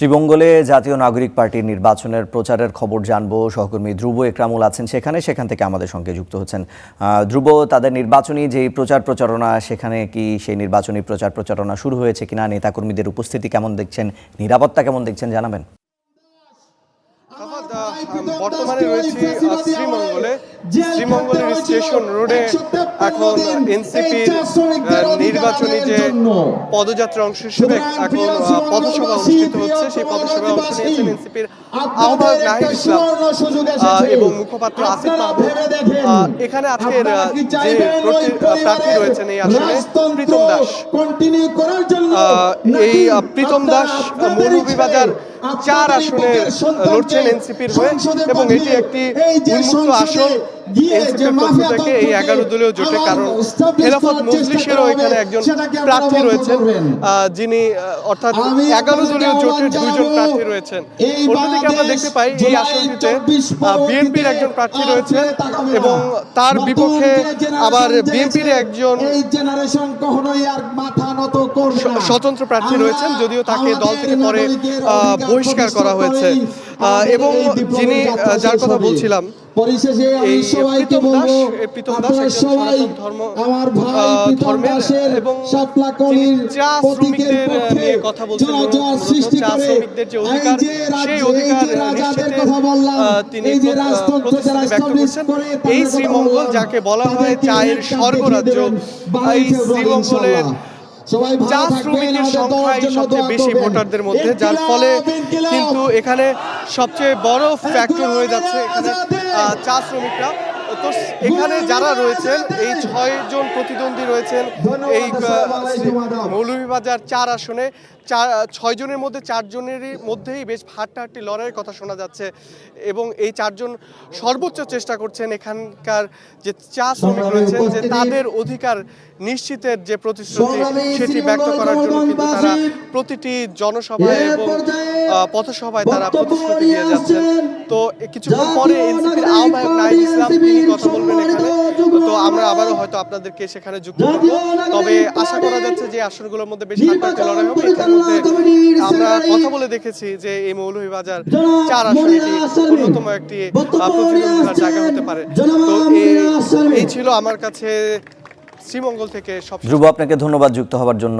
শ্রীমঙ্গলে জাতীয় নাগরিক পার্টির নির্বাচনের প্রচারের খবর জানবো। সহকর্মী ধ্রুব একরামুল আছেন সেখান থেকে আমাদের সঙ্গে যুক্ত হচ্ছেন। ধ্রুব, তাদের নির্বাচনী যে প্রচারণা, সেখানে কি সেই নির্বাচনী প্রচারণা শুরু হয়েছে কিনা, নেতাকর্মীদের উপস্থিতি কেমন দেখছেন, নিরাপত্তা কেমন দেখছেন, জানাবেন। বর্তমানে রয়েছে শ্রীমঙ্গলের স্টেশন রোডে। এখন এনসিপির নির্বাচনী যে পদযাত্রা অংশ হিসেবে এখন পথসভা অনুষ্ঠিত হচ্ছে। সেই পথসভায় অংশ নিয়েছেন এনসিপির আহ্বায়ক নাহিদ ইসলাম এবং মুখপাত্র আসিফ মাহমুদ। এখানে আজকের যে প্রার্থী রয়েছেন এই আসনে প্রীতম দাস, এই প্রীতম দাস মৌলভীবাজার 4 আসনে লড়ছেন এনসিপির হয়ে এবং এটি একটি উন্মুক্ত আসন এনসিপির পক্ষ থেকে এই 11 দলীয় জোটে। কারণ খেলাফত মজলিসেরও এখানে একজন প্রার্থী রয়েছেন, যিনি অর্থাৎ 11 দলীয় জোটের 2 জন প্রার্থী রয়েছেন। অন্যদিকে আমরা দেখতে পাই এই আসনটিতে বিএনপির একজন প্রার্থী রয়েছেন এবং তার বিপক্ষে আবার বিএনপির একজন স্বতন্ত্র প্রার্থী রয়েছেন, যদিও তাকে দল থেকে পরে বহিষ্কার করা হয়েছে। এবং যিনি যার কথা বলছিলাম, এই প্রীতম দাস একজন সনাতন ধর্মের এবং চা শ্রমিকদের নিয়ে কথা বলছেন। চা শ্রমিকদের যে অধিকার, সেই অধিকার নিশ্চিতে তিনি প্রতিশ্রুতি ব্যক্ত করছেন। এই শ্রীমঙ্গল, যাকে বলা হয় চায়ের স্বর্গরাজ্য, এই শ্রীমঙ্গলের চা শ্রমিকের সংখ্যাই সবচেয়ে বেশি ভোটারদের মধ্যে, যার ফলে কিন্তু এখানে সবচেয়ে বড় ফ্যাক্টর হয়ে যাচ্ছে এখানে চা শ্রমিকরা। তো এখানে যারা রয়েছেন, এই 6 জন প্রতিদ্বন্দ্বী রয়েছেন এই মৌলভীবাজার 4 আসনে। 6 জনের মধ্যে 4 জনেরই মধ্যেই বেশ হাড্ডাহাড্ডি লড়াইয়ের কথা শোনা যাচ্ছে এবং এই 4 জন সর্বোচ্চ চেষ্টা করছেন এখানকার যে চা শ্রমিক রয়েছেন যে তাদের অধিকার নিশ্চিতের যে প্রতিশ্রুতি, সেটি ব্যক্ত করার জন্য কিন্তু তারা প্রতিটি জনসভায় এবং পথসভায় তারা প্রতিশ্রুতি দিয়ে যাচ্ছেন। তো কিছুক্ষণ পরে এনসিপির আহ্বায়ক নাহিদ ইসলাম তিনি কথা বলবেন এখানে। তো আমরা আবারও হয়তো আপনাদেরকে সেখানে যুক্ত করব। তবে আশা করা যাচ্ছে যে আসনগুলোর মধ্যে বেশ হাড্ডাহাড্ডি লড়াই হবে। আমরা কথা বলে দেখেছি যে এই মৌলভীবাজার 4 আসন এটি অন্যতম একটি প্রতিদ্বন্দ্বিতার জায়গা হতে পারে। তো এই ছিল আমার কাছে শ্রীমঙ্গল থেকে সব। ধ্রুব, আপনাকে ধন্যবাদ যুক্ত হওয়ার জন্য।